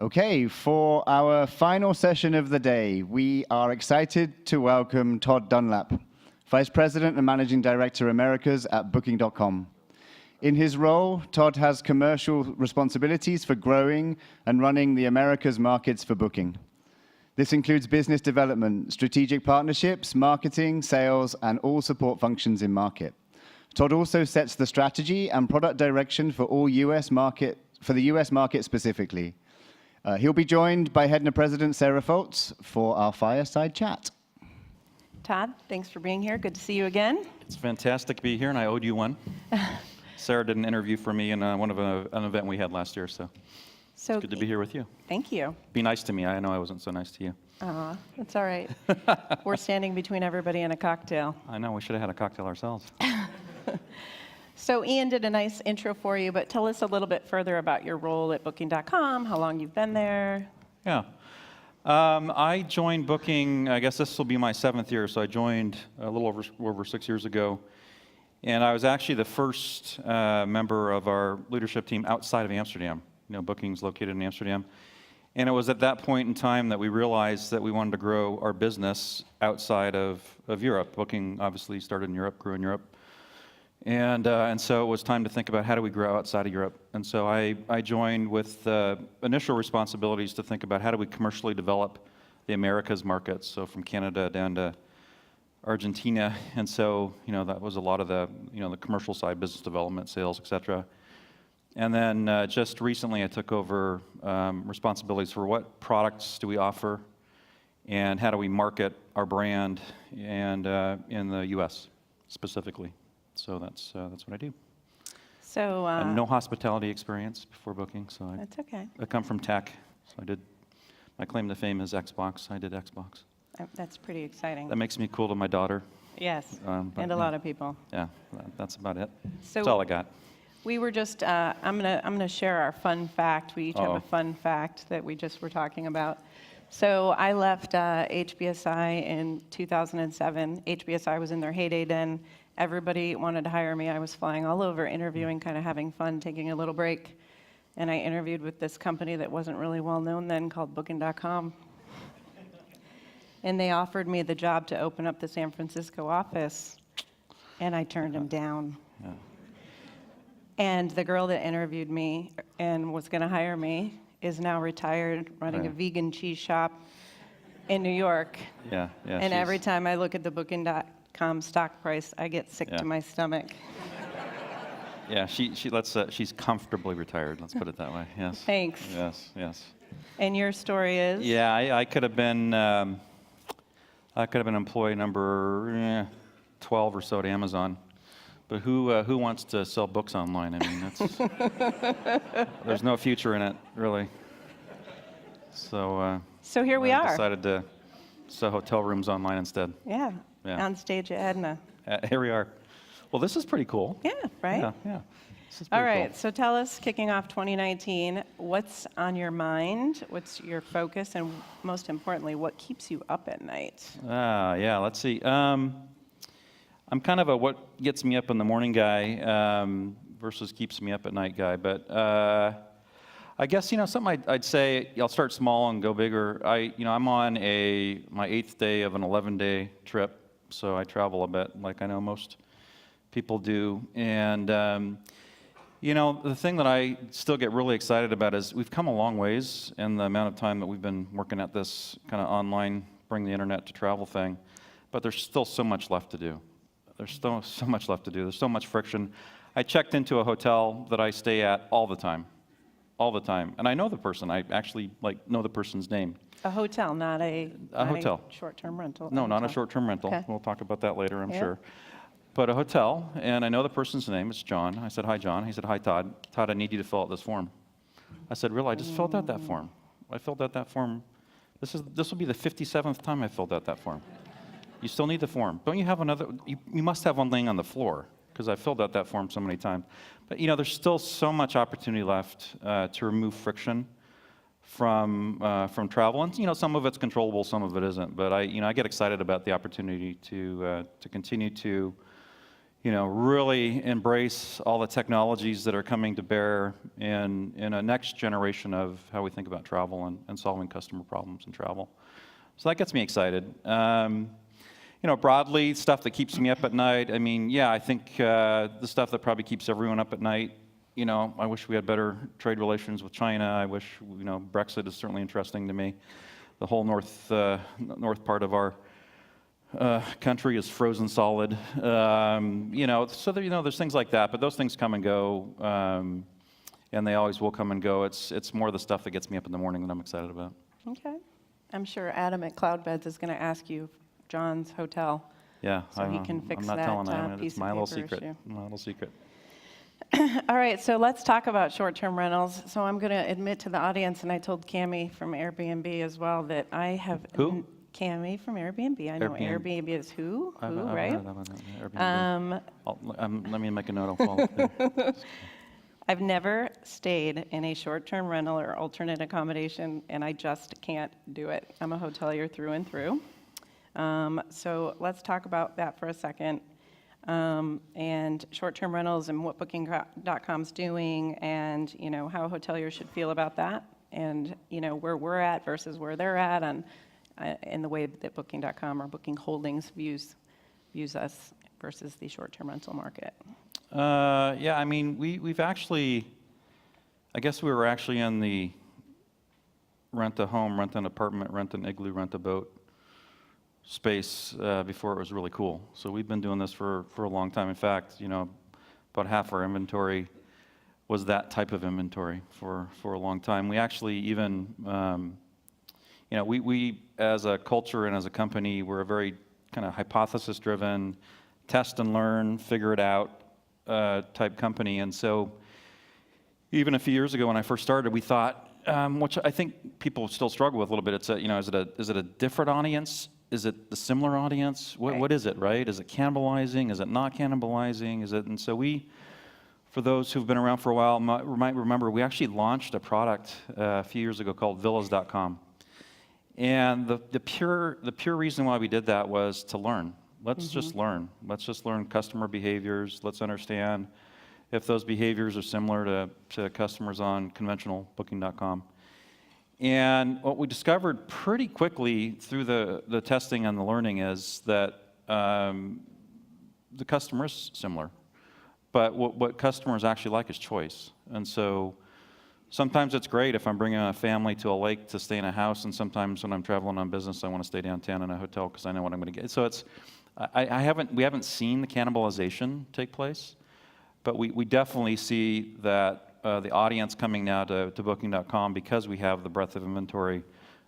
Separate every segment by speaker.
Speaker 1: Okay, for our final session of the day, we are excited to welcome Todd Dunlap, Vice President and Managing Director Americas at Booking.com. In his role, Todd has commercial responsibilities for growing and running the Americas markets for Booking. This includes business development, strategic partnerships, marketing, sales, and all support functions in market. Todd also sets the strategy and product direction for the US market specifically. He'll be joined by HEDNA President Sarah Fults for our fireside chat.
Speaker 2: Todd, thanks for being here. Good to see you again.
Speaker 3: It's fantastic to be here, and I owed you one. Sarah did an interview for me in an event we had last year, so it's good to be here with you.
Speaker 2: Thank you.
Speaker 3: Be nice to me. I know I wasn't so nice to you.
Speaker 2: That's all right. We're standing between everybody and a cocktail.
Speaker 3: I know. We should have had a cocktail ourselves.
Speaker 2: So Ian did a nice intro for you, but tell us a little bit further about your role at Booking.com, how long you've been there.
Speaker 3: Yeah. I joined Booking, I guess this will be my 7th year, so I joined a little over 6 years ago. And I was actually the first member of our leadership team outside of Amsterdam. You know, Booking's located in Amsterdam. And it was at that point in time that we realized that we wanted to grow our business outside of Europe. Booking obviously started in Europe, grew in Europe. And so it was time to think about how do we grow outside of Europe. And so I joined with initial responsibilities to think about how do we commercially develop the Americas markets, so from Canada down to Argentina. And so, you know, that was a lot of the commercial side, business development, sales, et cetera. And then just recently I took over responsibilities for what products do we offer and how do we market our brand and in the US specifically. So that's what I do.
Speaker 2: So
Speaker 3: and no hospitality experience before Booking, so
Speaker 2: that's okay.
Speaker 3: I come from tech, so my claim to fame is Xbox. I did Xbox.
Speaker 2: That's pretty exciting.
Speaker 3: That makes me cool to my daughter.
Speaker 2: Yes, and a lot of people.
Speaker 3: Yeah, that's about it.
Speaker 2: So
Speaker 3: that's all I got.
Speaker 2: We were just, I'm gonna share our fun fact. We each have a fun fact that we just were talking about. So I left HBSI in 2007. HBSI was in their heyday then. Everybody wanted to hire me. I was flying all over, interviewing, kind of having fun, taking a little break. And I interviewed with this company that wasn't really well known then called Booking.com. And they offered me the job to open up the San Francisco office. And I turned them down. Yeah. And the girl that interviewed me and was going to hire me is now retired, running a vegan cheese shop in New York.
Speaker 3: Yeah.
Speaker 2: And every time I look at the Booking.com stock price, I get sick to my stomach.
Speaker 3: Yeah, she's comfortably retired. Let's put it that way. Yes.
Speaker 2: Thanks.
Speaker 3: Yes.
Speaker 2: And your story is?
Speaker 3: Yeah, I could have been employee number 12 or so at Amazon. But who wants to sell books online? I mean, there's no future in it, really. So
Speaker 2: here we are.
Speaker 3: Decided to sell hotel rooms online instead.
Speaker 2: Yeah. On stage at HEDNA.
Speaker 3: Here we are. Well, this is pretty cool.
Speaker 2: Yeah, right?
Speaker 3: Yeah. This is
Speaker 2: All
Speaker 3: pretty
Speaker 2: right,
Speaker 3: cool.
Speaker 2: so tell us, kicking off 2019, what's on your mind? What's your focus? And most importantly, what keeps you up at night?
Speaker 3: Yeah, let's see. I'm kind of a what gets me up in the morning guy versus keeps me up at night guy. But I guess, something I'd say, I'll start small and go bigger. I'm on my 8th day of an 11-day trip, so I travel a bit, like I know most people do. And, the thing that I still get really excited about is we've come a long ways in the amount of time that we've been working at this kind of online, bring the internet to travel thing. But there's still so much left to do. There's still so much left to do. There's so much friction. I checked into a hotel that I stay at all the time. And I know the person. I actually know the person's name.
Speaker 2: A hotel, not a
Speaker 3: hotel.
Speaker 2: Short-term rental.
Speaker 3: No, not a short-term rental.
Speaker 2: Okay.
Speaker 3: We'll talk about that later, I'm sure. But a hotel, and I know the person's name. It's John. I said, "Hi, John." He said, "Hi, Todd. Todd, I need you to fill out this form." I said, "Really? I just filled out that form. I filled out that form. This will be the 57th time I filled out that form. You still need the form. Don't you have another? You must have one laying on the floor because I filled out that form so many times." But there's still so much opportunity left to remove friction from travel, and some of it's controllable, some of it isn't. But I get excited about the opportunity to continue to really embrace all the technologies that are coming to bear in a next generation of how we think about travel and solving customer problems in travel. So that gets me excited. Broadly, stuff that keeps me up at night. I mean, yeah, I think the stuff that probably keeps everyone up at night, I wish we had better trade relations with China. I wish, Brexit is certainly interesting to me. The whole north part of our country is frozen solid. So there's things like that, but those things come and go, and they always will come and go. It's more the stuff that gets me up in the morning that I'm excited about.
Speaker 2: Okay. I'm sure Adam at Cloudbeds is going to ask you John's hotel.
Speaker 3: Yeah,
Speaker 2: so he can fix
Speaker 3: I'm not
Speaker 2: that
Speaker 3: telling him.
Speaker 2: piece
Speaker 3: It's my
Speaker 2: of
Speaker 3: little
Speaker 2: paper
Speaker 3: secret.
Speaker 2: issue.
Speaker 3: My little secret.
Speaker 2: All right, so let's talk about short-term rentals. So I'm going to admit to the audience, and I told Cammie from Airbnb as well, that I have...
Speaker 3: Who?
Speaker 2: Cammie from Airbnb. I know Airbnb is who, right?
Speaker 3: Let me make a note. I'll follow up there.
Speaker 2: I've never stayed in a short-term rental or alternate accommodation, and I just can't do it. I'm a hotelier through and through. So let's talk about that for a second. And short-term rentals and what Booking.com's doing, and how hoteliers should feel about that, and where we're at versus where they're at, and in the way that Booking.com or Booking Holdings views us versus the short-term rental market.
Speaker 3: Yeah, I mean, we've actually, I guess we were actually in the rent a home, rent an apartment, rent an igloo, rent a boat space before it was really cool. So we've been doing this for a long time. In fact, about half our inventory was that type of inventory for a long time. We actually even, we as a culture and as a company, we're a very kind of hypothesis-driven, test and learn, figure it out type company. And so even a few years ago when I first started, we thought, which I think people still struggle with a little bit, it's is it a different audience? Is it the similar audience? What is it, right? Is it cannibalizing? Is it not cannibalizing? And so we, for those who've been around for a while, might remember, we actually launched a product a few years ago called villas.com. And the pure reason why we did that was to learn. Let's just learn. Let's just learn customer behaviors. Let's understand if those behaviors are similar to customers on conventional Booking.com. And what we discovered pretty quickly through the testing and the learning is that the customer is similar. But what customers actually like is choice. And so sometimes it's great if I'm bringing a family to a lake to stay in a house, and sometimes when I'm traveling on business, I want to stay downtown in a hotel because I know what I'm going to get. So we haven't seen the cannibalization take place, but we definitely see that the audience coming now to Booking.com, because we have the breadth of inventory,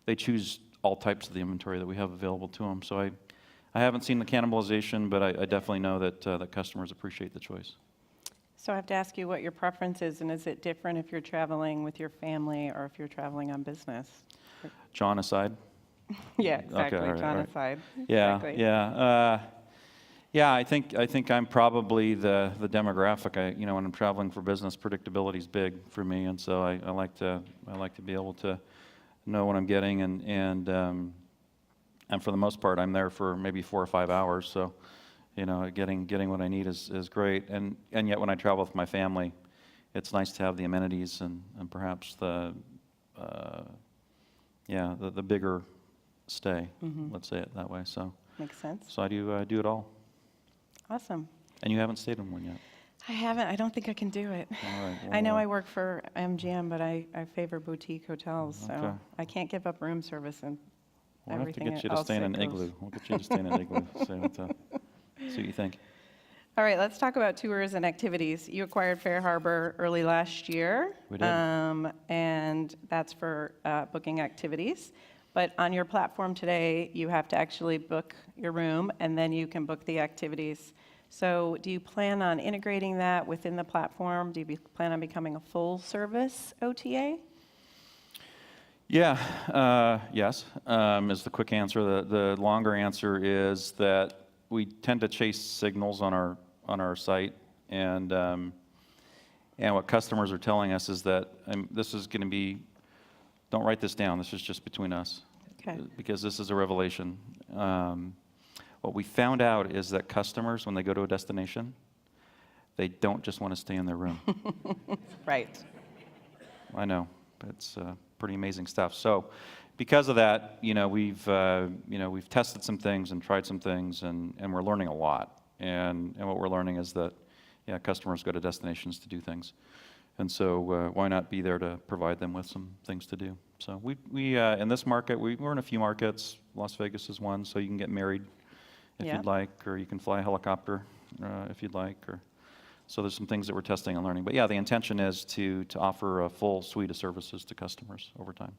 Speaker 3: they choose all types of the inventory that we have available to them. So I haven't seen the cannibalization, but I definitely know that customers appreciate the choice.
Speaker 2: So I have to ask you what your preference is, and is it different if you're traveling with your family or if you're traveling on business?
Speaker 3: John aside?
Speaker 2: Yeah, exactly.
Speaker 3: Okay, all right,
Speaker 2: John
Speaker 3: all right.
Speaker 2: aside.
Speaker 3: Yeah,
Speaker 2: Exactly.
Speaker 3: yeah. Yeah, I think I'm probably the demographic. When I'm traveling for business, predictability is big for me, and so I like to be able to know what I'm getting, and for the most part, I'm there for maybe 4 or 5 hours. So, getting what I need is great, and yet when I travel with my family, it's nice to have the amenities and perhaps the bigger stay. Let's say it that way. So
Speaker 2: Makes sense.
Speaker 3: So I do it all.
Speaker 2: Awesome.
Speaker 3: And you haven't stayed in one yet?
Speaker 2: I haven't. I don't think I can do it.
Speaker 3: All right.
Speaker 2: I know I work for MGM, but I favor boutique hotels, so
Speaker 3: Okay.
Speaker 2: I can't give up room service and
Speaker 3: We'll have to
Speaker 2: everything
Speaker 3: get you to
Speaker 2: else
Speaker 3: stay in
Speaker 2: that
Speaker 3: an
Speaker 2: goes.
Speaker 3: igloo. We'll get you to stay in an igloo. See what you think.
Speaker 2: All right, let's talk about tours and activities. You acquired Fair Harbor early last year.
Speaker 3: We did.
Speaker 2: And that's for booking activities. But on your platform today, you have to actually book your room, and then you can book the activities. So do you plan on integrating that within the platform? Do you plan on becoming a full-service OTA?
Speaker 3: Yeah, yes, is the quick answer. The longer answer is that we tend to chase signals on our site, and what customers are telling us is that this is going to be. Don't write this down. This is just between us,
Speaker 2: Okay.
Speaker 3: because this is a revelation. What we found out is that customers, when they go to a destination, they don't just want to stay in their room.
Speaker 2: Right.
Speaker 3: I know, it's pretty amazing stuff. So, because of that, we've tested some things and tried some things, and we're learning a lot. And what we're learning is that, customers go to destinations to do things, and so why not be there to provide them with some things to do? So we in this market, we're in a few markets. Las Vegas is one, so you can get married if you'd like, or you can fly a helicopter if you'd like, or. So there's some things that we're testing and learning. But yeah, the intention is to offer a full suite of services to customers over time.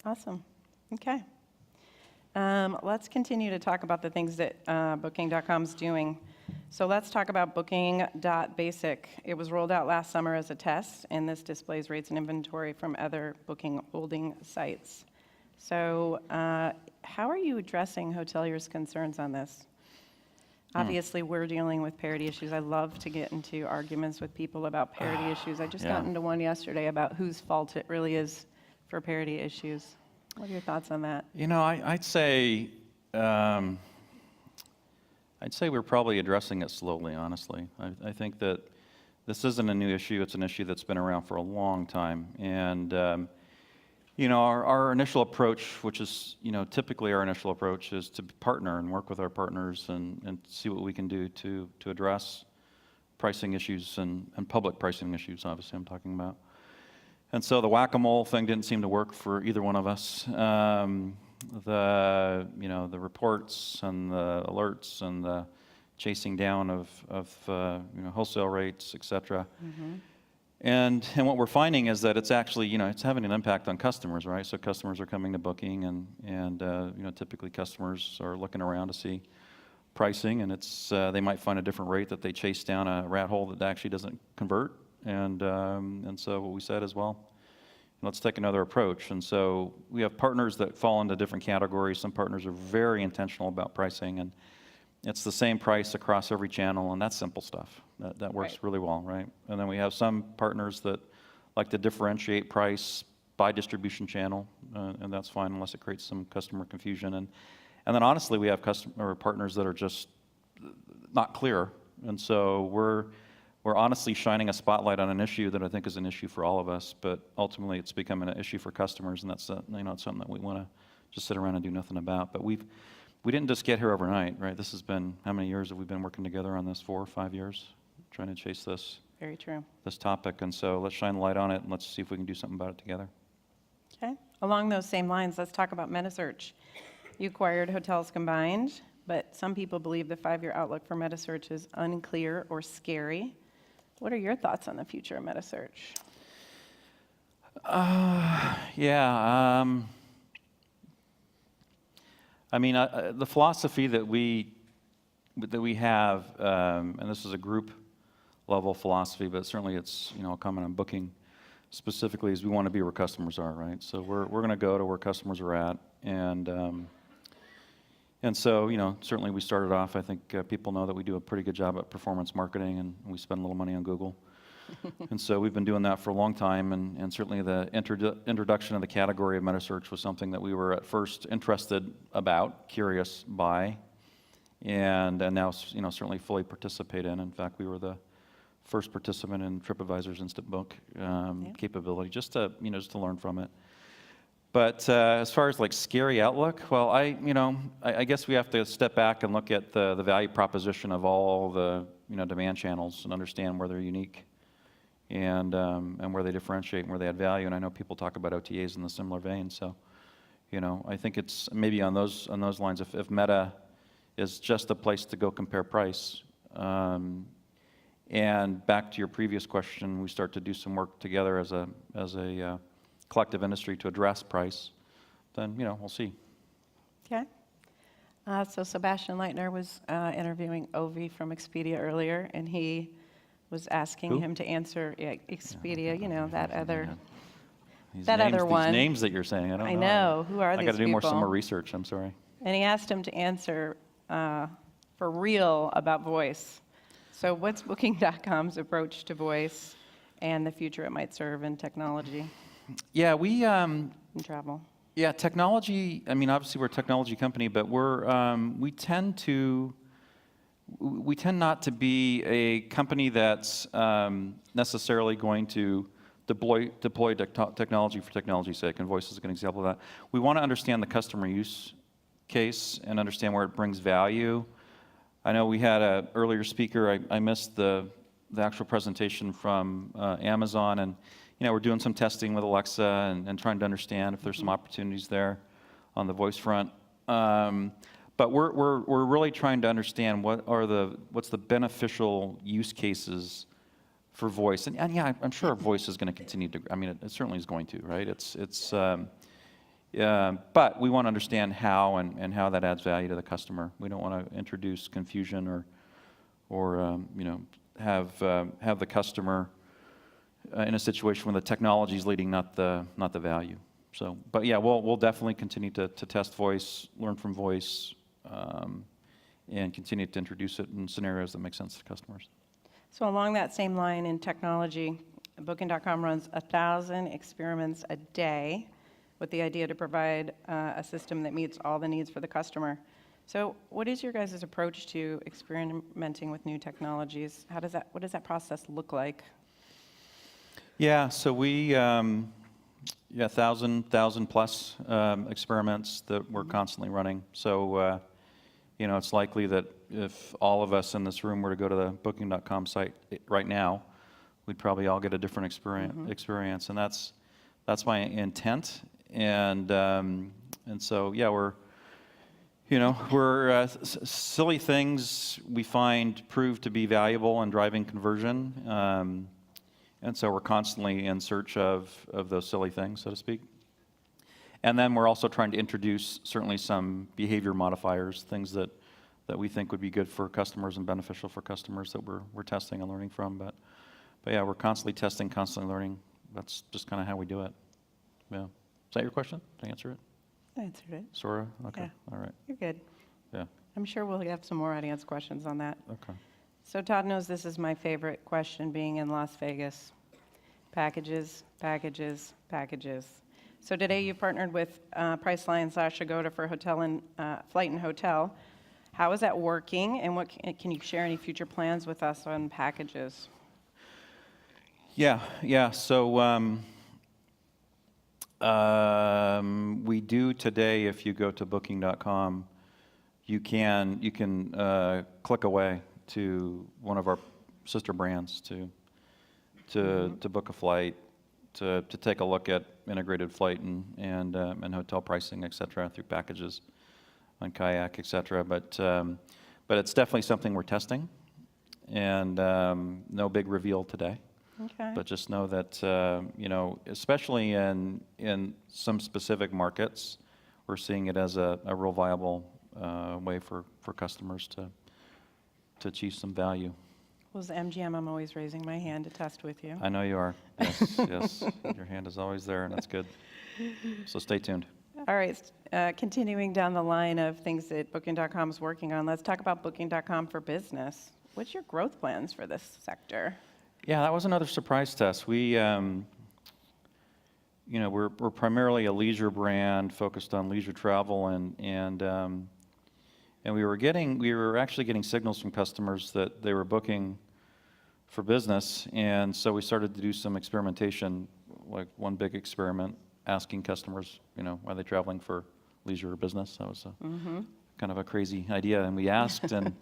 Speaker 2: Awesome. Okay. Let's continue to talk about the things that Booking.com's doing. So let's talk about Booking.basic. It was rolled out last summer as a test, and this displays rates and inventory from other booking holding sites. So how are you addressing hoteliers' concerns on this? Obviously, we're dealing with parity issues. I love to get into arguments with people about parity issues. I just got into one yesterday about whose fault it really is for parity issues. What are your thoughts on that?
Speaker 3: I'd say we're probably addressing it slowly, honestly. I think that this isn't a new issue. It's an issue that's been around for a long time. And our initial approach, which is, typically our initial approach is to partner and work with our partners and see what we can do to address pricing issues and public pricing issues, obviously I'm talking about. And so the whack-a-mole thing didn't seem to work for either one of us. The reports and the alerts and the chasing down of wholesale rates, et cetera. Mm-hmm. And what we're finding is that it's actually, it's having an impact on customers, right? So customers are coming to Booking, and typically customers are looking around to see pricing, and it's they might find a different rate that they chase down a rat hole that actually doesn't convert. And so what we said is, well, let's take another approach. And so we have partners that fall into different categories. Some partners are very intentional about pricing, and it's the same price across every channel, and that's simple stuff. That works really well, right? And then we have some partners that like to differentiate price by distribution channel, and that's fine unless it creates some customer confusion. And then honestly, we have partners that are just not clear, and so we're honestly shining a spotlight on an issue that I think is an issue for all of us, but ultimately it's becoming an issue for customers, and that's it's something that we want to just sit around and do nothing about. But we didn't just get here overnight, right? This has been, how many years have we been working together on this? 4 or 5 years, trying to chase this.
Speaker 2: Very true.
Speaker 3: This topic, and so let's shine the light on it, and let's see if we can do something about it together.
Speaker 2: Okay. Along those same lines, let's talk about metasearch. You acquired Hotels Combined, but some people believe the 5-year outlook for metasearch is unclear or scary. What are your thoughts on the future of metasearch?
Speaker 3: The philosophy that we have, and this is a group level philosophy, but certainly it's common on Booking specifically, is we want to be where customers are, right? So we're going to go to where customers are at, and so certainly we started off. I think people know that we do a pretty good job at performance marketing, and we spend a little money on Google. And so we've been doing that for a long time, and certainly the introduction of the category of metasearch was something that we were at first interested about, curious by, and now certainly fully participate in. In fact, we were the first participant in TripAdvisor's Instant Book capability, just to learn from it. But as far as like scary outlook, well, I guess we have to step back and look at the value proposition of all the demand channels and understand where they're unique, and where they differentiate and where they add value. And I know people talk about OTAs in the similar vein. So, I think it's maybe on those lines. If Meta is just a place to go compare price, and back to your previous question, we start to do some work together as a collective industry to address price, then we'll see.
Speaker 2: Okay. So Sebastian Leitner was interviewing Ovi from Expedia earlier, and he was asking him to answer Expedia, that other one.
Speaker 3: These names that you're saying, I don't know.
Speaker 2: I know. Who are these people?
Speaker 3: I got to do some more research. I'm sorry.
Speaker 2: And he asked him to answer for real about voice. So what's Booking.com's approach to voice and the future it might serve in technology?
Speaker 3: Yeah, we
Speaker 2: and travel.
Speaker 3: Yeah, technology. I mean, obviously we're a technology company, but we tend to we tend not to be a company that's necessarily going to deploy technology for technology's sake, and voice is a good example of that. We want to understand the customer use case and understand where it brings value. I know we had an earlier speaker, I missed the actual presentation from Amazon, and we're doing some testing with Alexa and trying to understand if there's some opportunities there on the voice front. But we're really trying to understand what's the beneficial use cases for voice, and yeah, I'm sure voice is going to continue to. I mean, it certainly is going to, right? But we want to understand how and how that adds value to the customer. We don't want to introduce confusion or have the customer in a situation where the technology is leading, not the value. So, but yeah, we'll definitely continue to test voice, learn from voice, and continue to introduce it in scenarios that make sense to customers.
Speaker 2: So along that same line in technology, Booking.com runs 1,000 experiments a day with the idea to provide a system that meets all the needs for the customer. So what is your guys' approach to experimenting with new technologies? What does that process look like?
Speaker 3: Yeah, so we, 1,000 plus experiments that we're constantly running. So, it's likely that if all of us in this room were to go to the Booking.com site right now, we'd probably all get a different experience, and that's my intent. And so, yeah, we're silly things we find prove to be valuable in driving conversion. And so we're constantly in search of those silly things, so to speak. And then we're also trying to introduce certainly some behavior modifiers, things that we think would be good for customers and beneficial for customers that we're testing and learning from. But yeah, we're constantly testing, constantly learning. That's just kind of how we do it. Yeah. Is that your question? Did I answer it?
Speaker 2: I answered it.
Speaker 3: Sort of? Okay.
Speaker 2: Yeah.
Speaker 3: All right.
Speaker 2: You're good.
Speaker 3: Yeah.
Speaker 2: I'm sure we'll have some more audience questions on that.
Speaker 3: Okay.
Speaker 2: So Todd knows this is my favorite question, being in Las Vegas. Packages, packages, packages. So today you partnered with Priceline/Agoda for hotel and flight and hotel. How is that working, and what can you share any future plans with us on packages?
Speaker 3: Yeah. So we do today. If you go to Booking.com, you can click away to one of our sister brands to book a flight, to take a look at integrated flight and hotel pricing, et cetera, through packages on Kayak, et cetera. But it's definitely something we're testing, and no big reveal today.
Speaker 2: Okay.
Speaker 3: But just know that especially in some specific markets, we're seeing it as a real viable way for customers to achieve some value.
Speaker 2: Well, as MGM, I'm always raising my hand to test with you.
Speaker 3: I know you are. Yes. Your hand is always there, and that's good. So stay tuned.
Speaker 2: All right. Continuing down the line of things that Booking.com is working on, let's talk about Booking.com for Business. What's your growth plans for this sector?
Speaker 3: Yeah, that was another surprise test. We, we're primarily a leisure brand focused on leisure travel, and we were actually getting signals from customers that they were booking for business, and so we started to do some experimentation, like one big experiment, asking customers, are they traveling for leisure or business? That was kind of a crazy idea, and we asked and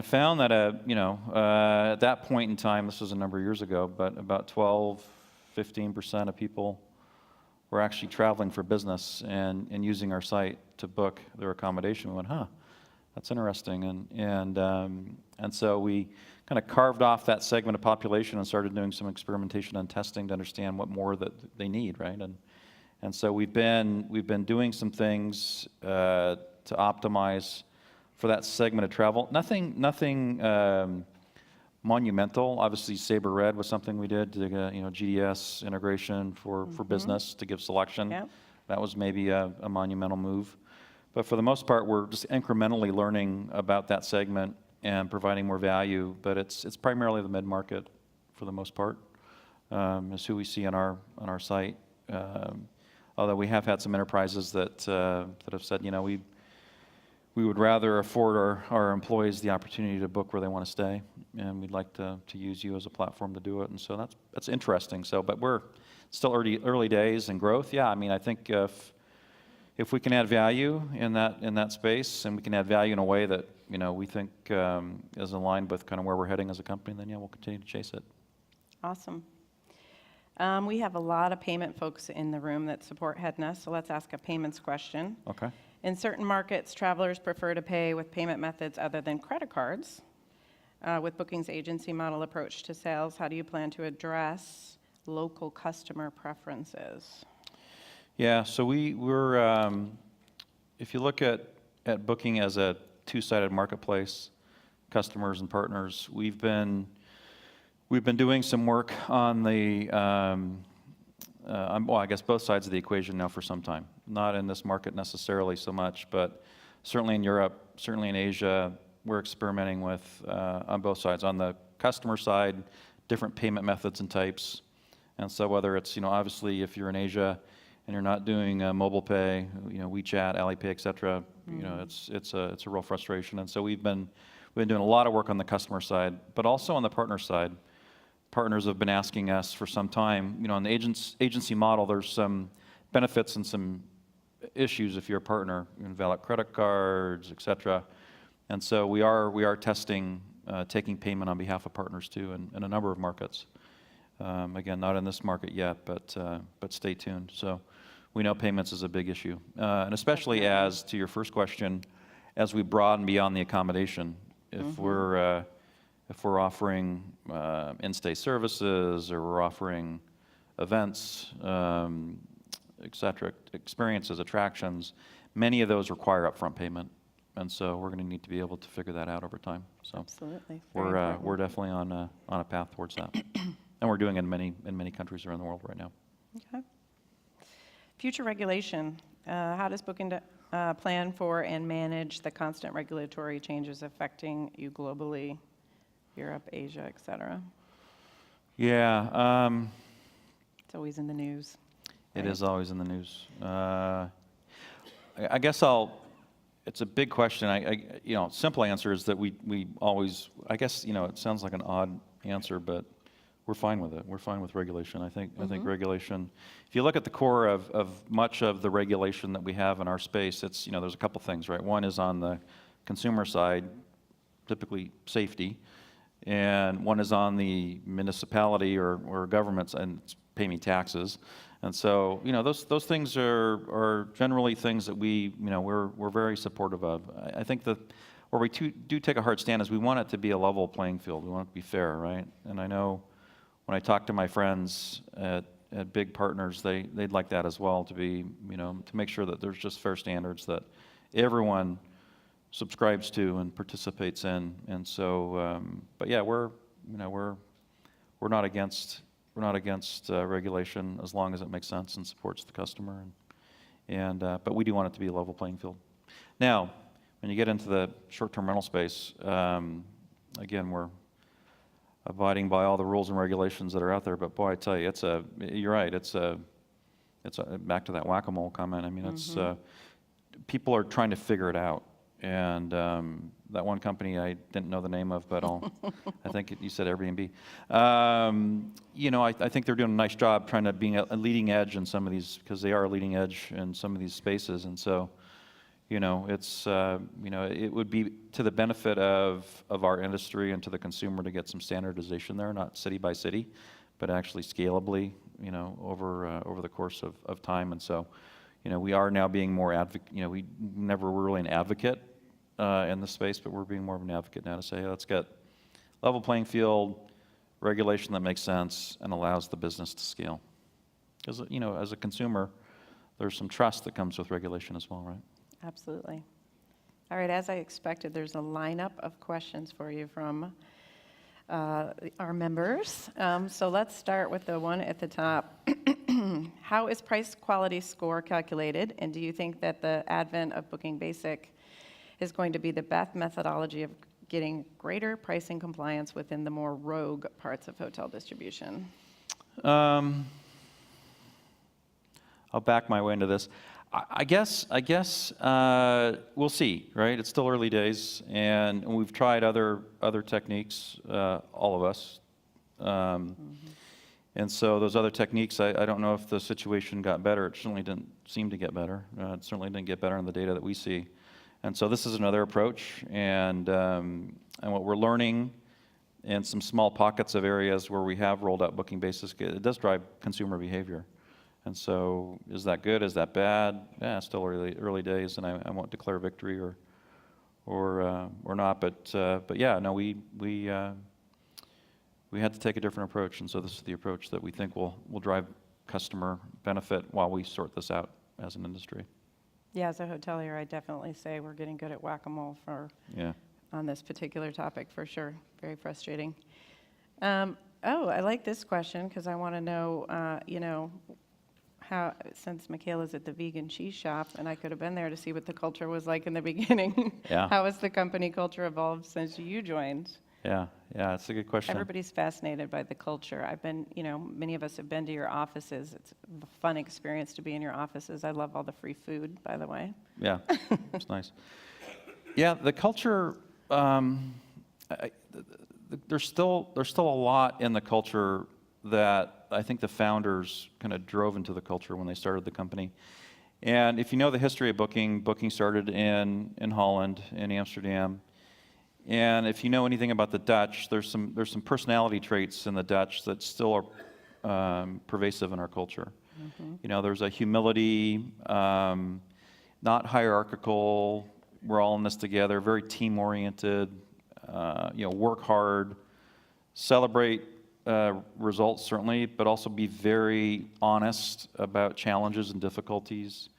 Speaker 3: found that at that point in time, this was a number of years ago, but about 15% of people were actually traveling for business and using our site to book their accommodation. We went, that's interesting, and so we kind of carved off that segment of population and started doing some experimentation and testing to understand what more that they need, right? And so we've been doing some things to optimize for that segment of travel. Nothing monumental. Obviously, Sabre Red was something we did to GDS integration for business to give selection.
Speaker 2: Yep.
Speaker 3: That was maybe a monumental move. But for the most part, we're just incrementally learning about that segment and providing more value. But it's primarily the mid-market for the most part, is who we see on our site. Although we have had some enterprises that have said, we would rather afford our employees the opportunity to book where they want to stay, and we'd like to use you as a platform to do it. And so that's interesting. So, but we're still early days in growth. Yeah, I mean, I think if we can add value in that space, and we can add value in a way that we think is aligned with kind of where we're heading as a company, then yeah, we'll continue to chase it.
Speaker 2: Awesome. We have a lot of payment folks in the room that support HEDNA, so let's ask a payments question.
Speaker 3: Okay.
Speaker 2: In certain markets, travelers prefer to pay with payment methods other than credit cards. With Booking's agency model approach to sales, how do you plan to address local customer preferences?
Speaker 3: Yeah, so we're if you look at Booking as a two-sided marketplace, customers and partners, we've been doing some work on the well, I guess both sides of the equation now for some time. Not in this market necessarily so much, but certainly in Europe, certainly in Asia, we're experimenting with on both sides. On the customer side, different payment methods and types, and so whether it's obviously if you're in Asia and you're not doing mobile pay, WeChat, Alipay, et cetera, it's a real frustration. And so we've been doing a lot of work on the customer side, but also on the partner side. Partners have been asking us for some time, on the agency model, there's some benefits and some issues if you're a partner, valid credit cards, et cetera. And so we are testing taking payment on behalf of partners too in a number of markets. Again, not in this market yet, but stay tuned. So we know payments is a big issue, and especially as to your first question, as we broaden beyond the accommodation, if we're offering in-stay services, or we're offering events, et cetera, experiences, attractions, many of those require upfront payment, and so we're going to need to be able to figure that out over time. So
Speaker 2: absolutely,
Speaker 3: we're definitely on a path towards that, and we're doing it in many countries around the world right now.
Speaker 2: Okay. Future regulation. How does Booking plan for and manage the constant regulatory changes affecting you globally? Europe, Asia, et cetera.
Speaker 3: Yeah.
Speaker 2: It's always in the news.
Speaker 3: It is always in the news. I guess it's a big question. Simple answer is that we always, I guess, it sounds like an odd answer, but we're fine with it. We're fine with regulation. I think regulation, if you look at the core of much of the regulation that we have in our space, it's, there's a couple things, right? One is on the consumer side, typically safety. And one is on the municipality or governments, and it's pay me taxes. And so, those things are generally things that we're very supportive of. I think that where we do take a hard stand is we want it to be a level playing field. We want it to be fair, right? And I know when I talk to my friends at big partners, they'd like that as well, to be, to make sure that there's just fair standards that everyone subscribes to and participates in. And so, but yeah, we're not against regulation as long as it makes sense and supports the customer. But we do want it to be a level playing field. Now, when you get into the short-term rental space, again, we're abiding by all the rules and regulations that are out there. But boy, I tell you, you're right. It's back to that whack-a-mole comment. I mean, it's people are trying to figure it out. And that one company I didn't know the name of, but I think you said Airbnb. I think they're doing a nice job trying to be a leading edge in some of these, because they are a leading edge in some of these spaces. And so, it's it would be to the benefit of our industry and to the consumer to get some standardization there, not city by city, but actually scalably, over the course of time. And so, we are now being more advocate. We never were really an advocate in the space, but we're being more of an advocate now to say, hey, let's get level playing field, regulation that makes sense and allows the business to scale. Because, as a consumer, there's some trust that comes with regulation as well, right?
Speaker 2: Absolutely. All right, as I expected, there's a lineup of questions for you from our members. So let's start with the one at the top. How is price quality score calculated? And do you think that the advent of Booking Basic is going to be the best methodology of getting greater pricing compliance within the more rogue parts of hotel distribution?
Speaker 3: I'll back my way into this. I guess we'll see, right? It's still early days, and we've tried other techniques, all of us. And so those other techniques, I don't know if the situation got better. It certainly didn't seem to get better. It certainly didn't get better on the data that we see. And so this is another approach, and what we're learning in some small pockets of areas where we have rolled out booking basis, it does drive consumer behavior. And so, is that good? Is that bad? Yeah, it's still early days, and I won't declare victory or not. But yeah, no, we had to take a different approach, and so this is the approach that we think will drive customer benefit while we sort this out as an industry.
Speaker 2: Yeah, as a hotelier, I definitely say we're getting good at whack-a-mole on this particular topic for sure. Very frustrating. I like this question because I want to know, how, since Michaela's at the vegan cheese shop, and I could have been there to see what the culture was like in the beginning.
Speaker 3: Yeah.
Speaker 2: How has the company culture evolved since you joined?
Speaker 3: Yeah, it's a good question.
Speaker 2: Everybody's fascinated by the culture. I've been, many of us have been to your offices. It's a fun experience to be in your offices. I love all the free food, by the way.
Speaker 3: Yeah, it's nice. Yeah, the culture, there's still a lot in the culture that I think the founders kind of drove into the culture when they started the company. And if you know the history of booking started in Holland, in Amsterdam. And if you know anything about the Dutch, there's some personality traits in the Dutch that still are pervasive in our culture. Mm-hmm. There's a humility, not hierarchical. We're all in this together. Very team-oriented. Work hard, celebrate results certainly, but also be very honest about challenges and difficulties.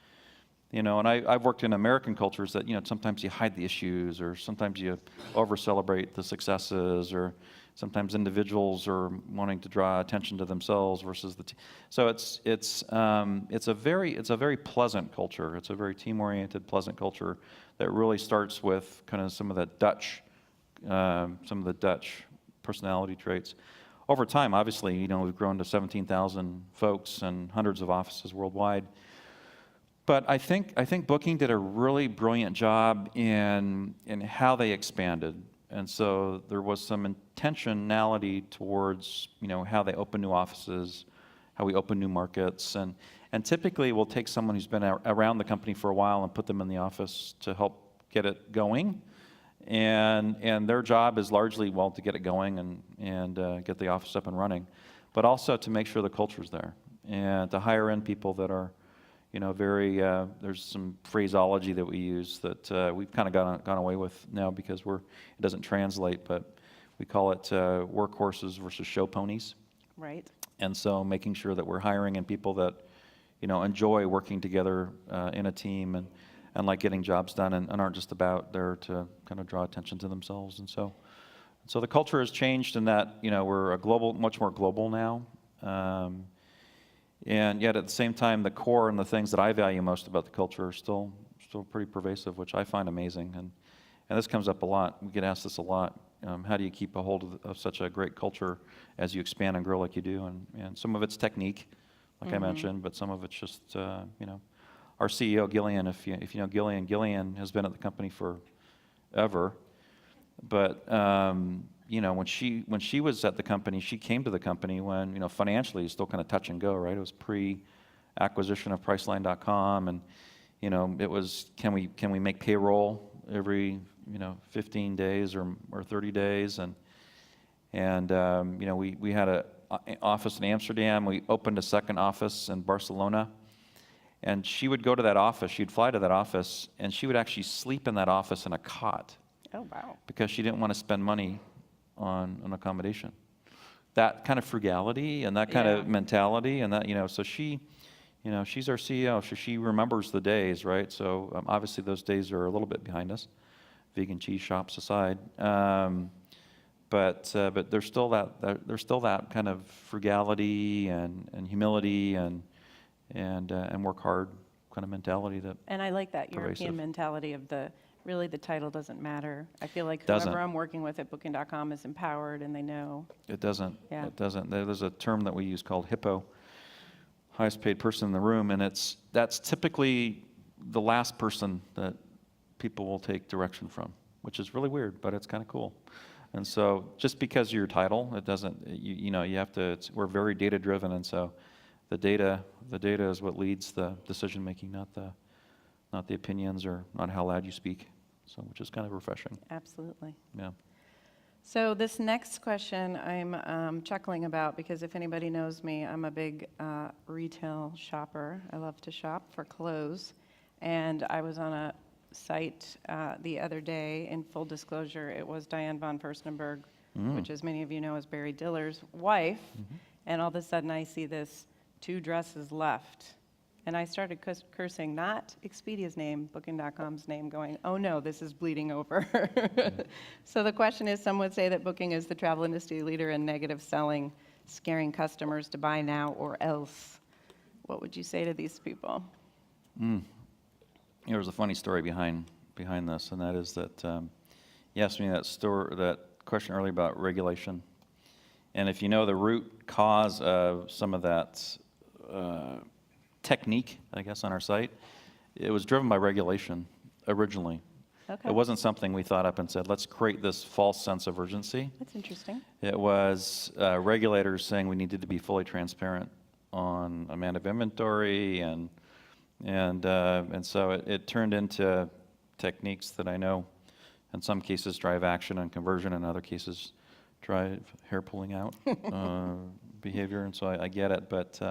Speaker 3: And I've worked in American cultures that, sometimes you hide the issues, or sometimes you over-celebrate the successes, or sometimes individuals are wanting to draw attention to themselves versus the team. So it's a very pleasant culture. It's a very team-oriented, pleasant culture that really starts with kind of some of the Dutch personality traits. Over time, obviously, we've grown to 17,000 folks and hundreds of offices worldwide. But I think Booking did a really brilliant job in how they expanded, and so there was some intentionality towards how they open new offices, how we open new markets, and typically we'll take someone who's been around the company for a while and put them in the office to help get it going, and their job is largely to get it going and get the office up and running, but also to make sure the culture's there and to hire in people that are there's some phraseology that we use that we've kind of gone away with now because it doesn't translate, but we call it workhorses versus show ponies.
Speaker 2: Right.
Speaker 3: And so making sure that we're hiring in people that enjoy working together in a team and like getting jobs done and aren't just about there to kind of draw attention to themselves. And so the culture has changed in that we're much more global now. And yet at the same time, the core and the things that I value most about the culture are still pretty pervasive, which I find amazing. And this comes up a lot. We get asked this a lot. How do you keep a hold of such a great culture as you expand and grow like you do? And some of it's technique, like I mentioned, but some of it's just, our CEO, Gillian, if you know Gillian has been at the company forever. But when she was at the company, she came to the company when financially it's still kind of touch and go, right? It was pre-acquisition of Priceline.com, and it was can we make payroll every 15 days or 30 days, and we had an office in Amsterdam. We opened a second office in Barcelona, and she would go to that office. She'd fly to that office, and she would actually sleep in that office in a cot.
Speaker 2: Oh wow! Because
Speaker 3: she didn't want to spend money on accommodation. That kind of frugality and that kind of mentality, and that so she, she's our CEO, so she remembers the days, right? So obviously those days are a little bit behind us, vegan cheese shops aside. But there's still that kind of frugality and humility and work hard kind of mentality that.
Speaker 2: And I like that European mentality of really the title doesn't matter. I feel like whoever I'm working with at Booking.com is empowered and they know.
Speaker 3: It doesn't.
Speaker 2: Yeah.
Speaker 3: It doesn't. There's a term that we use called HIPPO, highest paid person in the room, and that's typically the last person that people will take direction from, which is really weird, but it's kind of cool. And so just because of your title, it doesn't, you know, you have to, we're very data driven, and so the data is what leads the decision making, not the opinions or not how loud you speak. So, which is kind of refreshing.
Speaker 2: Absolutely.
Speaker 3: Yeah.
Speaker 2: So this next question I'm chuckling about, because if anybody knows me, I'm a big retail shopper. I love to shop for clothes. And I was on a site the other day, in full disclosure, it was Diane von Furstenberg, which, as many of you know, is Barry Diller's wife. And all of a sudden I see this 2 dresses left. And I started cursing, not Expedia's name, Booking.com's name, going, oh no, this is bleeding over. So the question is, some would say that Booking is the travel industry leader in negative selling, scaring customers to buy now or else. What would you say to these people?
Speaker 3: There's a funny story behind this, and that is that you asked me that question earlier about regulation. And if you know the root cause of some of that technique, I guess, on our site, it was driven by regulation originally.
Speaker 2: Okay.
Speaker 3: It wasn't something we thought up and said, let's create this false sense of urgency.
Speaker 2: That's interesting.
Speaker 3: It was regulators saying we needed to be fully transparent on amount of inventory, and so it turned into techniques that I know in some cases drive action and conversion, in other cases drive hair pulling out behavior, and so I get it, but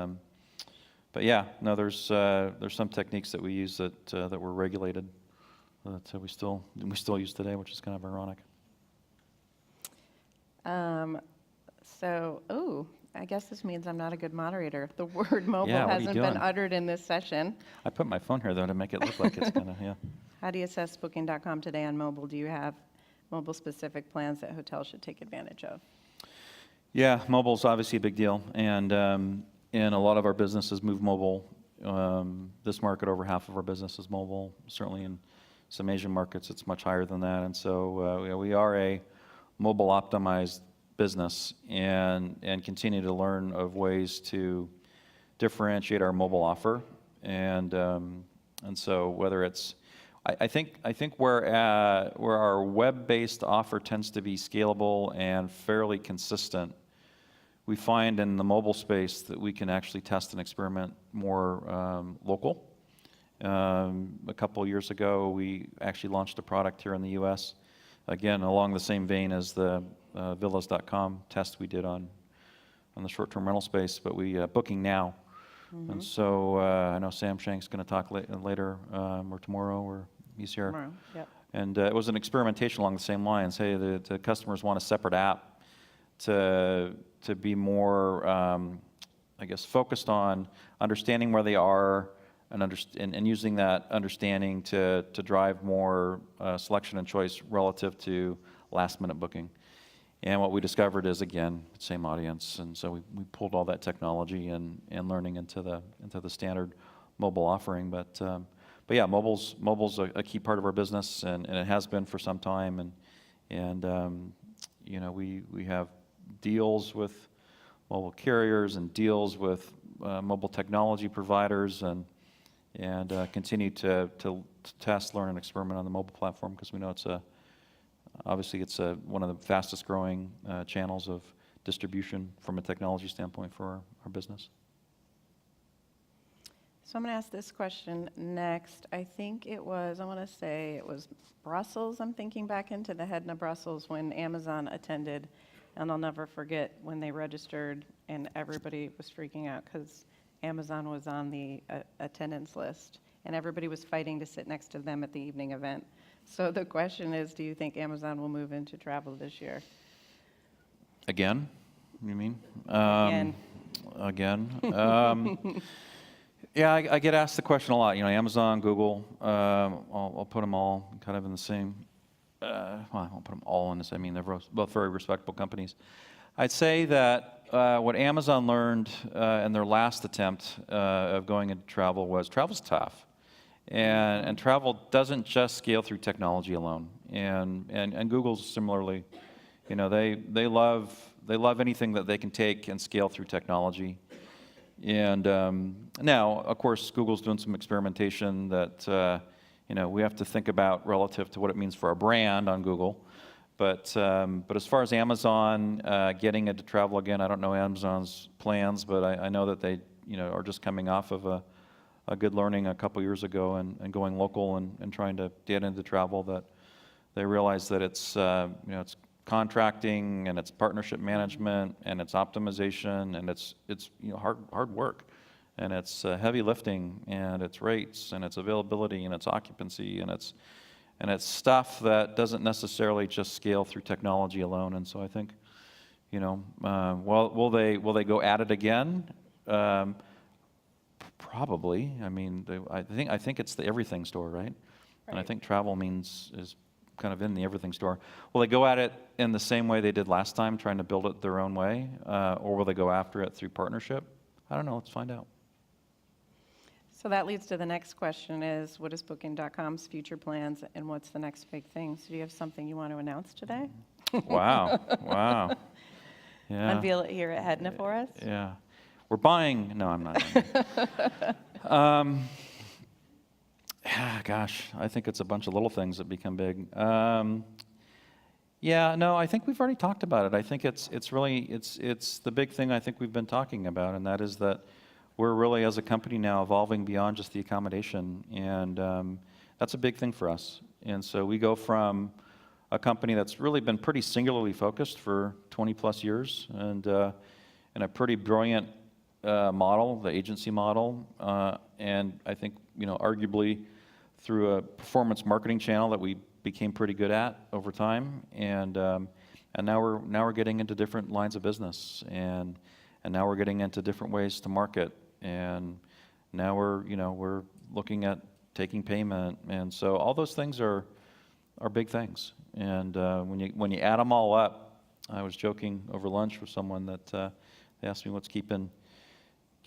Speaker 3: yeah, no, there's some techniques that we use that were regulated that we still use today, which is kind of ironic.
Speaker 2: I guess this means I'm not a good moderator. The word mobile
Speaker 3: Yeah, what are you
Speaker 2: hasn't been
Speaker 3: doing?
Speaker 2: uttered in this session.
Speaker 3: I put my phone here though to make it look like it's kind of, yeah.
Speaker 2: How do you assess Booking.com today on mobile? Do you have mobile-specific plans that hotels should take advantage of?
Speaker 3: Yeah, mobile's obviously a big deal, and a lot of our businesses move mobile. This market, over half of our business is mobile. Certainly in some Asian markets, it's much higher than that. And so we are a mobile-optimized business, and continue to learn of ways to differentiate our mobile offer. And so whether it's, I think where our web-based offer tends to be scalable and fairly consistent, we find in the mobile space that we can actually test and experiment more local. A couple of years ago, we actually launched a product here in the U.S., again, along the same vein as the villas.com test we did on the short-term rental space, but we Booking Now. And so I know Sam Shank's going to talk later or tomorrow, or he's here.
Speaker 2: Tomorrow, yep.
Speaker 3: And it was an experimentation along the same lines. Hey, the customers want a separate app to be more, I guess, focused on understanding where they are and using that understanding to drive more selection and choice relative to last-minute booking. And what we discovered is, again, same audience, and so we pulled all that technology and learning into the standard mobile offering. But yeah, mobile's a key part of our business, and it has been for some time. And you know, we have deals with mobile carriers and deals with mobile technology providers, and continue to test, learn, and experiment on the mobile platform, because we know obviously it's one of the fastest growing channels of distribution from a technology standpoint for our business.
Speaker 2: So I'm going to ask this question next. I want to say it was Brussels. I'm thinking back into the HEDNA Brussels when Amazon attended, and I'll never forget when they registered and everybody was freaking out because Amazon was on the attendance list, and everybody was fighting to sit next to them at the evening event. So the question is, do you think Amazon will move into travel this year?
Speaker 3: Again, you mean? Again. Yeah, I get asked the question a lot. You know, Amazon, Google, I'll put them all kind of in the same, well, I won't put them all in the same, I mean, they're both very respectable companies. I'd say that what Amazon learned in their last attempt of going into travel was travel's tough. And travel doesn't just scale through technology alone. And Google's similarly, you know, they love anything that they can take and scale through technology. And now, of course, Google's doing some experimentation that we have to think about relative to what it means for our brand on Google. But as far as Amazon getting into travel again, I don't know Amazon's plans, but I know that they are just coming off of a good learning a couple years ago and going local and trying to get into travel. That they realize that it's it's contracting and it's partnership management and it's optimization and it's hard work and it's heavy lifting and it's rates and it's availability and it's occupancy and it's stuff that doesn't necessarily just scale through technology alone. And so I think will they go at it again? Probably. I mean, I think it's the everything store, right? And I think travel is kind of in the everything store. Will they go at it in the same way they did last time, trying to build it their own way, or will they go after it through partnership? I don't know. Let's find out.
Speaker 2: So that leads to the next question is, what is Booking.com's future plans and what's the next big thing? So do you have something you want to announce today?
Speaker 3: Wow. Yeah.
Speaker 2: Unveil it here at HEDNA for us?
Speaker 3: Yeah. We're buying, no, I'm not. Gosh, I think it's a bunch of little things that become big. Yeah, no, I think we've already talked about it. I think it's the big thing I think we've been talking about, and that is that we're really, as a company now, evolving beyond just the accommodation, and that's a big thing for us. And so we go from a company that's really been pretty singularly focused for 20 plus years, and a pretty brilliant model, the agency model, and I think arguably through a performance marketing channel that we became pretty good at over time, and now we're getting into different lines of business, and now we're getting into different ways to market, and now we're looking at taking payment, and so all those things are big things, and when you add them all up, I was joking over lunch with someone that they asked me what's keeping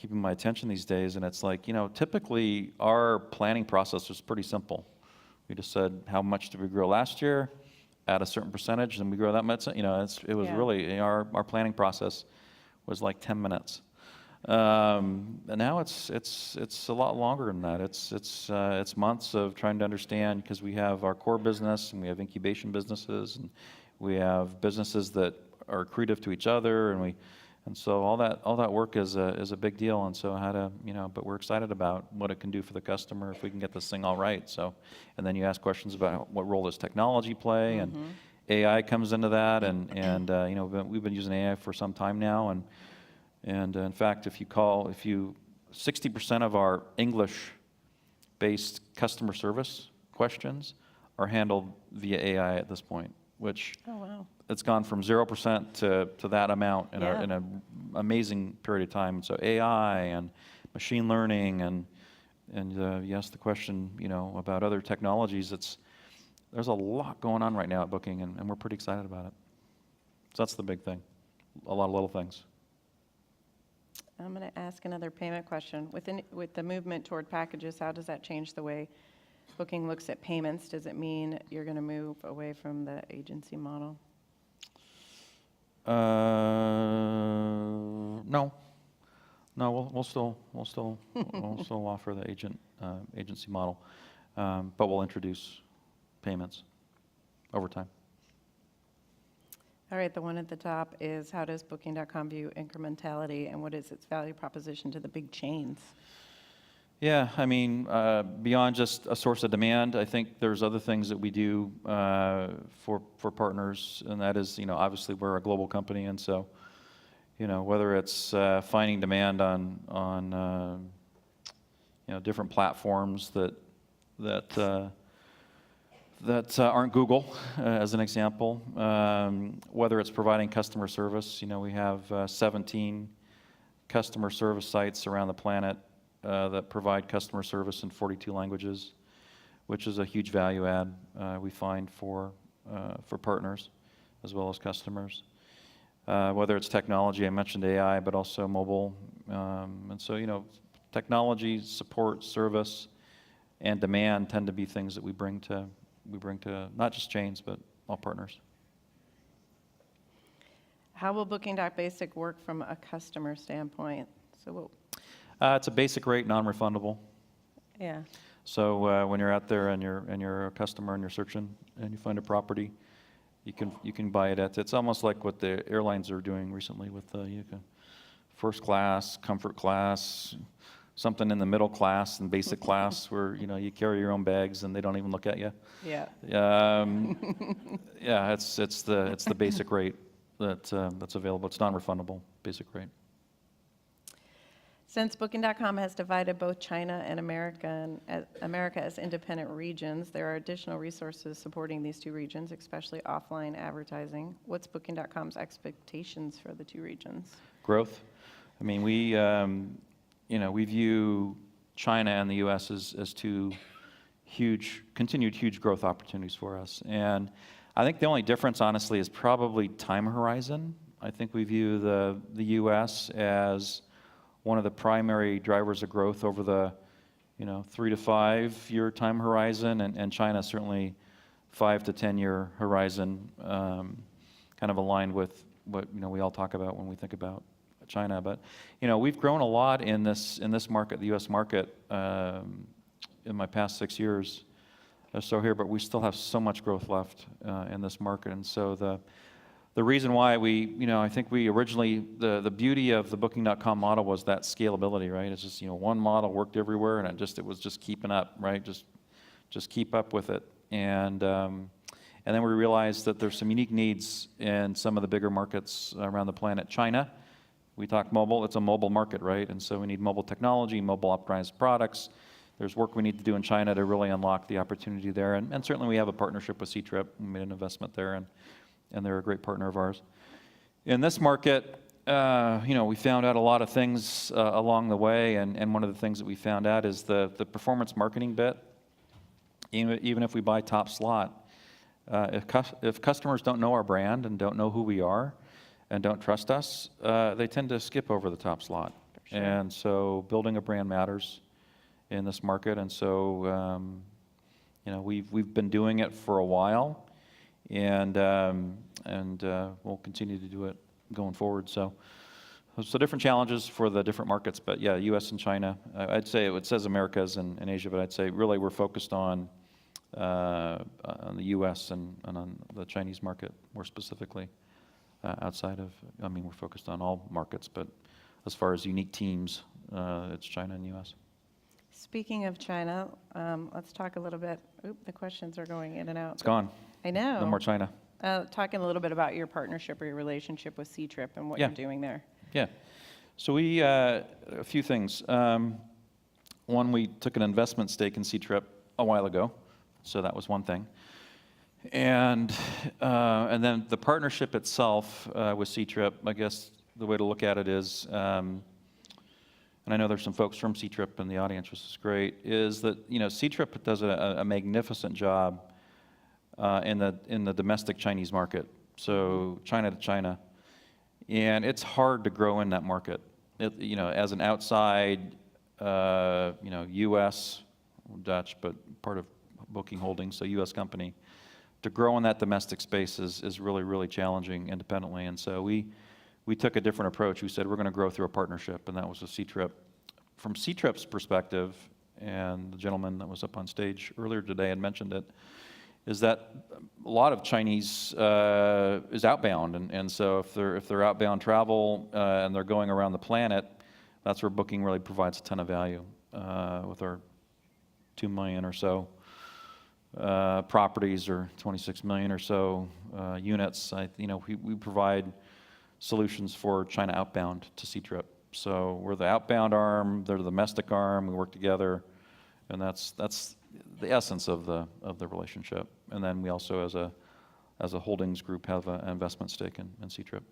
Speaker 3: my attention these days, and it's like, typically our planning process was pretty simple. We just said, how much did we grow last year? At a certain percentage, and we grow that much. It was really, our planning process was like 10 minutes. And now it's a lot longer than that. It's months of trying to understand, because we have our core business and we have incubation businesses and we have businesses that are accretive to each other, and so all that work is a big deal. And so but we're excited about what it can do for the customer if we can get this thing all right. So, and then you ask questions about what role does technology play, and AI comes into that, and we've been using AI for some time now, and in fact, if 60% of our English-based customer service questions are handled via AI at this point, which it's gone from 0% to that amount in an amazing period of time. So AI and machine learning, and you asked the question, about other technologies. There's a lot going on right now at Booking, and we're pretty excited about it. So that's the big thing. A lot of little things.
Speaker 2: I'm going to ask another payment question. With the movement toward packages, how does that change the way Booking looks at payments? Does it mean you're going to move away from the agency model?
Speaker 3: No, we'll still offer the agency model, but we'll introduce payments over time.
Speaker 2: All right, the one at the top is, how does Booking.com view incrementality, and what is its value proposition to the big chains?
Speaker 3: Yeah, I mean, beyond just a source of demand, I think there's other things that we do for partners, and that is, obviously we're a global company, and so, whether it's finding demand on different platforms that aren't Google, as an example, whether it's providing customer service. We have 17 customer service sites around the planet that provide customer service in 42 languages, which is a huge value add we find for partners as well as customers. Whether it's technology, I mentioned AI, but also mobile, and so technology, support, service, and demand tend to be things that we bring to not just chains but all partners.
Speaker 2: How will Booking.Basic work from a customer standpoint? So
Speaker 3: It's a basic rate, non-refundable.
Speaker 2: Yeah.
Speaker 3: So when you're out there and you're a customer and you're searching and you find a property, you can buy it at. It's almost like what the airlines are doing recently with you can first class, comfort class, something in the middle class and basic class where you carry your own bags and they don't even look at you.
Speaker 2: Yeah.
Speaker 3: Yeah, it's the basic rate that's available. It's non-refundable basic rate.
Speaker 2: Since Booking.com has divided both China and America as independent regions, there are additional resources supporting these two regions, especially offline advertising. What's Booking.com's expectations for the two regions?
Speaker 3: Growth. I mean, we view China and the U.S. as two continued huge growth opportunities for us. And I think the only difference, honestly, is probably time horizon. I think we view the U.S. as one of the primary drivers of growth over the 3 to 5 year time horizon, and China certainly 5 to 10 year horizon, kind of aligned with what we all talk about when we think about China. But we've grown a lot in this market, the U.S. market, in my past 6 years or so here, but we still have so much growth left in this market. And so the reason why I think we originally, the beauty of the Booking.com model was that scalability, right? It's just, one model worked everywhere, and it was just keeping up, right? Just keep up with it. And then we realized that there's some unique needs in some of the bigger markets around the planet. China, we talk mobile, it's a mobile market, right? And so we need mobile technology, mobile optimized products. There's work we need to do in China to really unlock the opportunity there. And certainly we have a partnership with Ctrip. We made an investment there, and they're a great partner of ours. In this market, we found out a lot of things along the way, and one of the things that we found out is the performance marketing bit. Even if we buy top slot, if customers don't know our brand and don't know who we are and don't trust us, they tend to skip over the top slot. Sure. And so building a brand matters in this market, and so we've been doing it for a while. And we'll continue to do it going forward. So different challenges for the different markets, but yeah, U.S. and China. I'd say it says Americas and Asia, but I'd say really we're focused on the U.S. and on the Chinese market more specifically. We're focused on all markets, but as far as unique teams, it's China and U.S.
Speaker 2: Speaking of China, let's talk a little bit. The questions are going in and out.
Speaker 3: It's gone.
Speaker 2: I know.
Speaker 3: No more China.
Speaker 2: Talking a little bit about your partnership or your relationship with Ctrip and what you're doing there.
Speaker 3: Yeah. So we, a few things. One, we took an investment stake in Ctrip a while ago. So that was one thing. And then the partnership itself with Ctrip, I guess the way to look at it is, and I know there's some folks from Ctrip in the audience, which is great, is that Ctrip does a magnificent job in the domestic Chinese market, so China to China, and it's hard to grow in that market. As an outside, U.S. Dutch, but part of Booking Holdings, so U.S. company, to grow in that domestic space is really, really challenging independently. And so we took a different approach. We said we're going to grow through a partnership, and that was with Ctrip. From Ctrip's perspective, and the gentleman that was up on stage earlier today had mentioned it, is that a lot of Chinese is outbound, and so if they're outbound travel and they're going around the planet, that's where Booking really provides a ton of value with our 2 million or so properties, or 26 million or so units. We provide solutions for China outbound to Ctrip. So we're the outbound arm, they're the domestic arm. We work together, and that's the essence of the relationship. And then we also, as a holdings group, have an investment stake in Ctrip.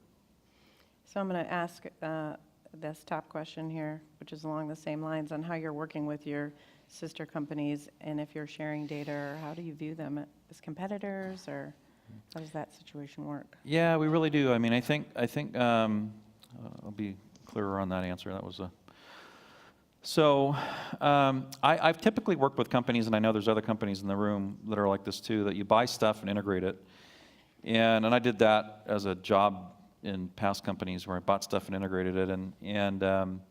Speaker 2: So I'm going to ask this top question here, which is along the same lines, on how you're working with your sister companies, and if you're sharing data, or how do you view them as competitors, or how does that situation work?
Speaker 3: Yeah, we really do. I mean, I think I'll be clearer on that answer. That was I've typically worked with companies, and I know there's other companies in the room that are like this too, that you buy stuff and integrate it. And I did that as a job in past companies where I bought stuff and integrated it. And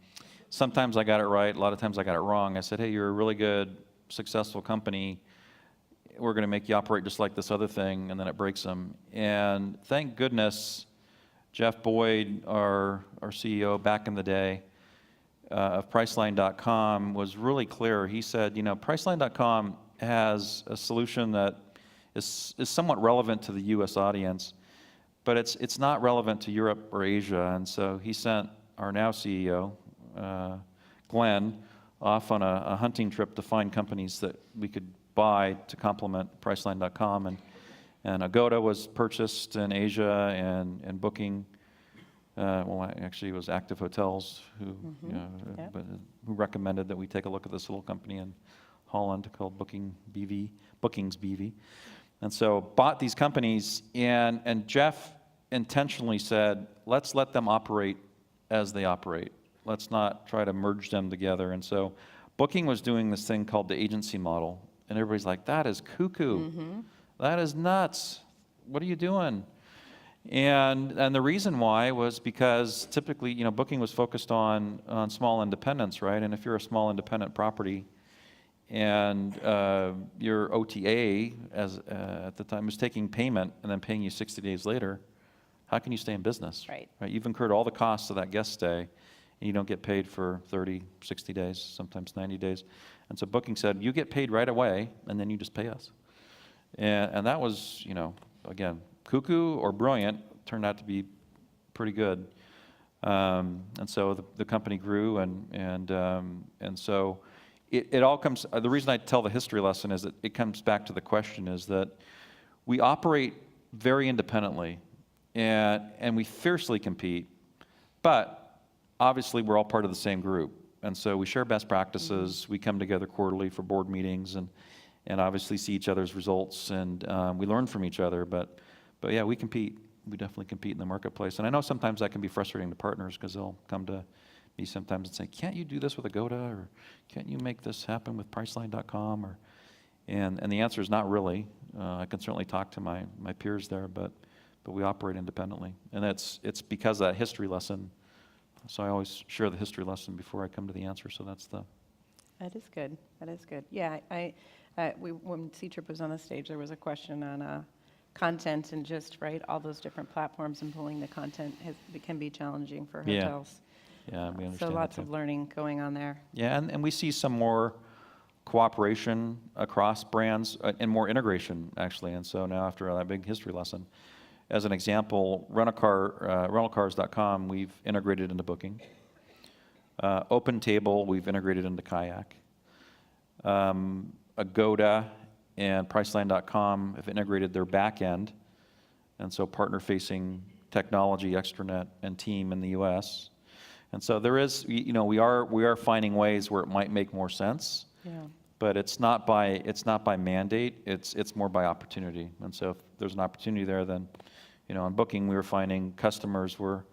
Speaker 3: sometimes I got it right, a lot of times I got it wrong. I said, hey, you're a really good, successful company. We're going to make you operate just like this other thing, and then it breaks them. And thank goodness, Jeff Boyd, our CEO back in the day of Priceline.com, was really clear. He said, Priceline.com has a solution that is somewhat relevant to the U.S. audience, but it's not relevant to Europe or Asia. And so he sent our now CEO, Glenn, off on a hunting trip to find companies that we could buy to complement Priceline.com. And Agoda was purchased in Asia, and Booking, actually it was Active Hotels who recommended that we take a look at this little company in Holland called Bookings BV. And so bought these companies, and Jeff intentionally said, let's let them operate as they operate. Let's not try to merge them together. And so Booking was doing this thing called the agency model, and everybody's like, that is cuckoo. That is nuts. What are you doing? And the reason why was because typically, Booking was focused on small independents, right? And if you're a small independent property and your OTA at the time was taking payment and then paying you 60 days later, how can you stay in business?
Speaker 2: Right.
Speaker 3: You've incurred all the costs of that guest stay, and you don't get paid for 30, 60 days, sometimes 90 days. And so Booking said, you get paid right away, and then you just pay us. And that was, again, cuckoo or brilliant, turned out to be pretty good. And so the company grew, and so it all comes, the reason I tell the history lesson is that it comes back to the question is that we operate very independently, and we fiercely compete, but obviously we're all part of the same group. And so we share best practices, we come together quarterly for board meetings, and obviously see each other's results, and we learn from each other, but yeah, we compete. We definitely compete in the marketplace. And I know sometimes that can be frustrating to partners because they'll come to me sometimes and say, can't you do this with Agoda, or can't you make this happen with Priceline.com? And the answer is not really. I can certainly talk to my peers there, but we operate independently. And it's because of that history lesson. So I always share the history lesson before I come to the answer. So that's the...
Speaker 2: That is good. That is good. Yeah, when C-Trip was on the stage, there was a question on content and just, right, all those different platforms and pulling the content can be challenging for hotels.
Speaker 3: Yeah, we understand.
Speaker 2: So lots
Speaker 3: that
Speaker 2: of learning going on there.
Speaker 3: Yeah, and we see some more cooperation across brands and more integration, actually. And so now after that big history lesson, as an example, rentalcars.com, we've integrated into Booking. OpenTable, we've integrated into Kayak. Agoda and Priceline.com have integrated their back end, and so partner-facing technology, extranet, and team in the U.S. And so there is, we are finding ways where it might make more sense.
Speaker 2: Yeah.
Speaker 3: But it's not by mandate. It's more by opportunity. And so if there's an opportunity there, then, on Booking, we were finding customers were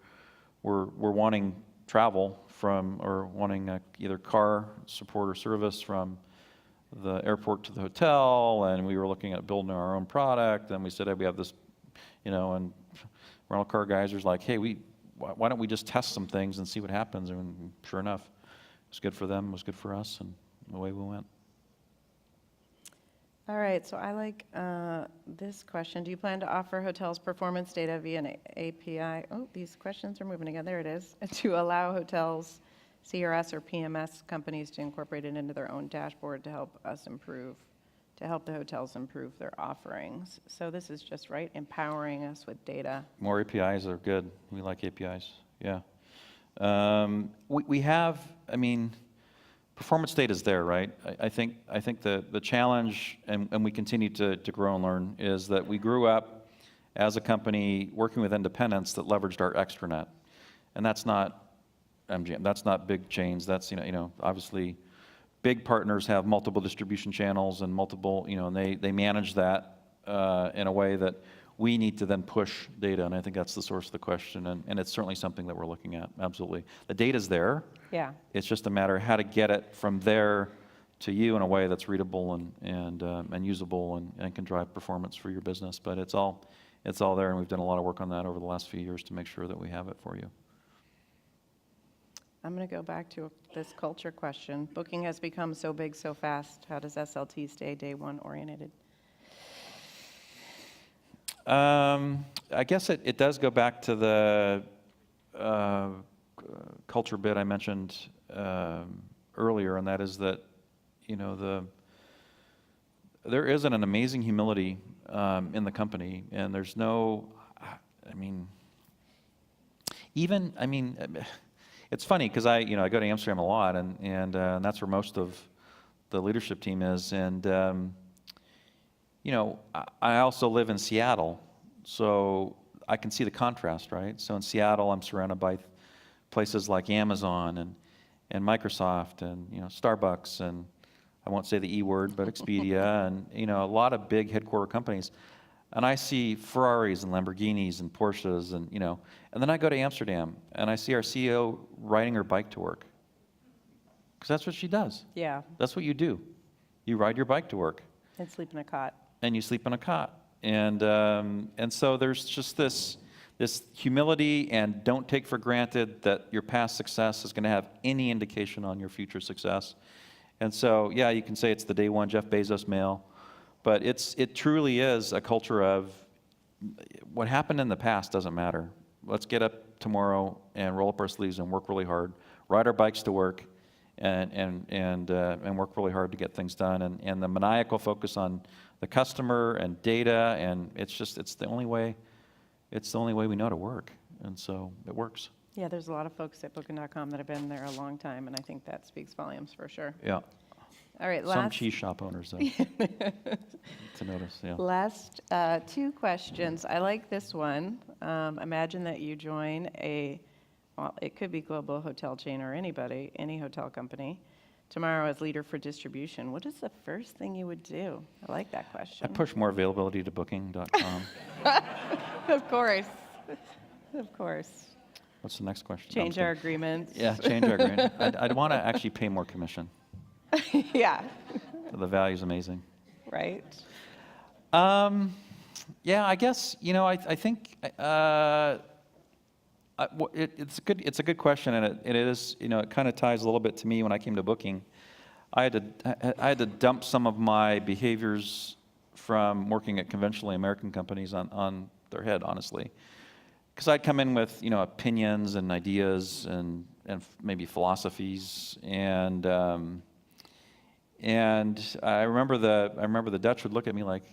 Speaker 3: wanting travel from, or wanting either car support or service from the airport to the hotel, and we were looking at building our own product, and we said, hey, we have this, and rental car guys are like, hey, why don't we just test some things and see what happens? And sure enough, it was good for them, it was good for us, and away we went.
Speaker 2: All right, so I like this question. Do you plan to offer hotels performance data via an API? Oh, these questions are moving again. There it is. To allow hotels, CRS or PMS companies to incorporate it into their own dashboard to help the hotels improve their offerings. So this is just, right, empowering us with data.
Speaker 3: More APIs are good. We like APIs, yeah. We have, performance data is there, right? I think the challenge, and we continue to grow and learn, is that we grew up as a company working with independents that leveraged our extranet. And that's not MGM, that's not big chains. That's, obviously big partners have multiple distribution channels and multiple, and they manage that in a way that we need to then push data. And I think that's the source of the question. And it's certainly something that we're looking at, absolutely. The data's there. Yeah. It's just a matter of how to get it from there to you in a way that's readable and usable and can drive performance for your business. But it's all there, and we've done a lot of work on that over the last few years to make sure that we have it for you.
Speaker 2: I'm going to go back to this culture question. Booking has become so big so fast. How does SLT stay day one oriented?
Speaker 3: I guess it does go back to the culture bit I mentioned earlier, and that is that, there is an amazing humility in the company, and there's no, it's funny because I go to Amsterdam a lot, and that's where most of the leadership team is, and I also live in Seattle, so I can see the contrast, right? So in Seattle, I'm surrounded by places like Amazon and Microsoft and Starbucks, and I won't say the E word, but Expedia, and a lot of big headquarter companies. And I see Ferraris and Lamborghinis and Porsches, and and then I go to Amsterdam and I see our CEO riding her bike to work, because that's what she does.
Speaker 2: Yeah.
Speaker 3: That's what you do. You ride your bike to work.
Speaker 2: And sleep in a cot.
Speaker 3: And you sleep in a cot. And so there's just this humility, and don't take for granted that your past success is going to have any indication on your future success. And so, yeah, you can say it's the day one Jeff Bezos mail, but it truly is a culture of what happened in the past doesn't matter. Let's get up tomorrow and roll up our sleeves and work really hard, ride our bikes to work, and work really hard to get things done. And the maniacal focus on the customer and data, and it's the only way we know to work. And so it works.
Speaker 2: Yeah, there's a lot of folks at Booking.com that have been there a long time, and I think that speaks volumes for sure.
Speaker 3: Yeah.
Speaker 2: All right,
Speaker 3: Some cheese shop owners, though, to notice, yeah.
Speaker 2: Last two questions. I like this one. Imagine that you join it could be global hotel chain or any hotel company, tomorrow as leader for distribution. What is the first thing you would do? I like that question.
Speaker 3: I push more availability to Booking.com.
Speaker 2: Of course. Of course.
Speaker 3: What's the next question?
Speaker 2: Change our agreements.
Speaker 3: Yeah, change our agreement. I'd want to actually pay more commission.
Speaker 2: Yeah.
Speaker 3: The value's amazing.
Speaker 2: Right.
Speaker 3: Yeah, I guess, I think it's a good question, and it is, it kind of ties a little bit to me when I came to Booking. I had to dump some of my behaviors from working at conventionally American companies on their head, honestly. Because I'd come in with, opinions and ideas and maybe philosophies, and I remember the Dutch would look at me like,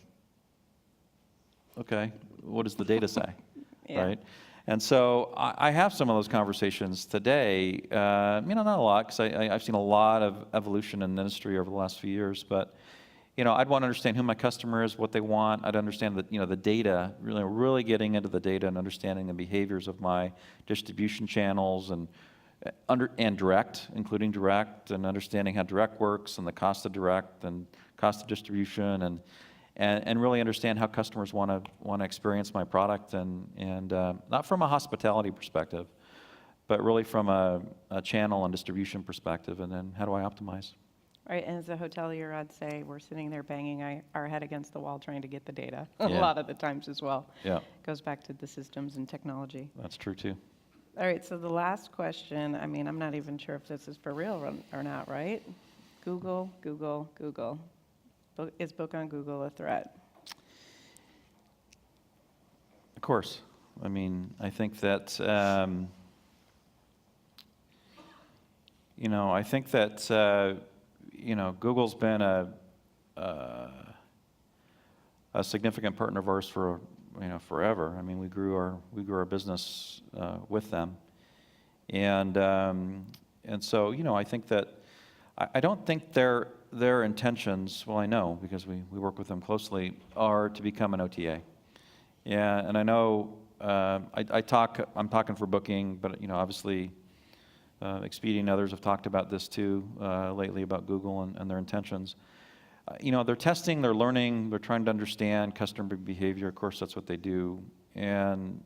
Speaker 3: okay, what does the data say,
Speaker 2: Yeah.
Speaker 3: right? And so I have some of those conversations today. Not a lot, because I've seen a lot of evolution in the industry over the last few years. But I'd want to understand who my customer is, what they want. I'd understand that the data, really getting into the data and understanding the behaviors of my distribution channels and direct, including direct, and understanding how direct works and the cost of direct and cost of distribution, and really understand how customers want to experience my product, and not from a hospitality perspective, but really from a channel and distribution perspective, and then how do I optimize?
Speaker 2: Right, and as a hotelier, I'd say we're sitting there banging our head against the wall trying to get the data a
Speaker 3: Yeah.
Speaker 2: lot of the times as well.
Speaker 3: Yeah,
Speaker 2: Goes back to the systems and technology.
Speaker 3: that's true too.
Speaker 2: All right, so the last question, I'm not even sure if this is for real or not, right? Google. Is Book on Google a threat?
Speaker 3: Of course. I think that, Google's been a significant partner of ours for forever. We grew our business with them, and so I think that I don't think their intentions. Well, I know because we work with them closely, are to become an OTA. Yeah, and I know I'm talking for Booking, but obviously Expedia and others have talked about this too lately about Google and their intentions. They're testing, they're learning, they're trying to understand customer behavior. Of course, that's what they do, and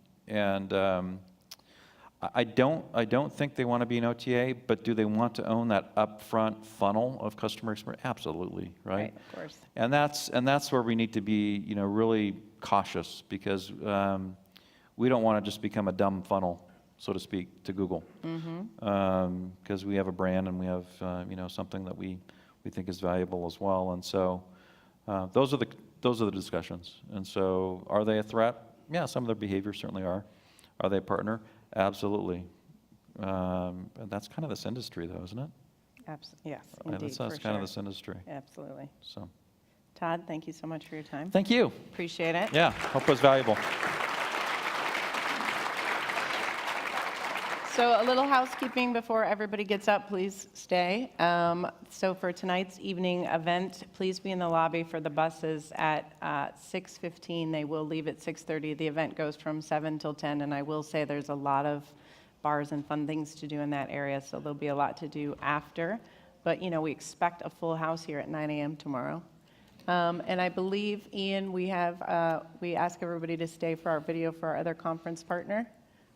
Speaker 3: I don't think they want to be an OTA, but do they want to own that upfront funnel of customer experience? Absolutely, right?
Speaker 2: Right, of course.
Speaker 3: And that's where we need to be, really cautious, because we don't want to just become a dumb funnel so to speak, to Google. Because we have a brand and we have something that we think is valuable as well. And so those are the discussions. And so are they a threat? Yeah, some of their behaviors certainly are. Are they a partner? Absolutely. And that's kind of this industry, though, isn't it?
Speaker 2: Yes, indeed,
Speaker 3: That's kind of this industry.
Speaker 2: Absolutely.
Speaker 3: So,
Speaker 2: Todd, thank you so much for your time.
Speaker 3: thank you.
Speaker 2: Appreciate it.
Speaker 3: Yeah, hope it was valuable.
Speaker 2: So a little housekeeping before everybody gets up, please stay. So for tonight's evening event, please be in the lobby for the buses at 6:15. They will leave at 6:30. The event goes from 7 till 10, and I will say there's a lot of bars and fun things to do in that area, so there'll be a lot to do after. But, we expect a full house here at 9 a.m. tomorrow. And I believe, Ian, we ask everybody to stay for our video for our other conference partner.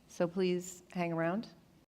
Speaker 2: So please hang around.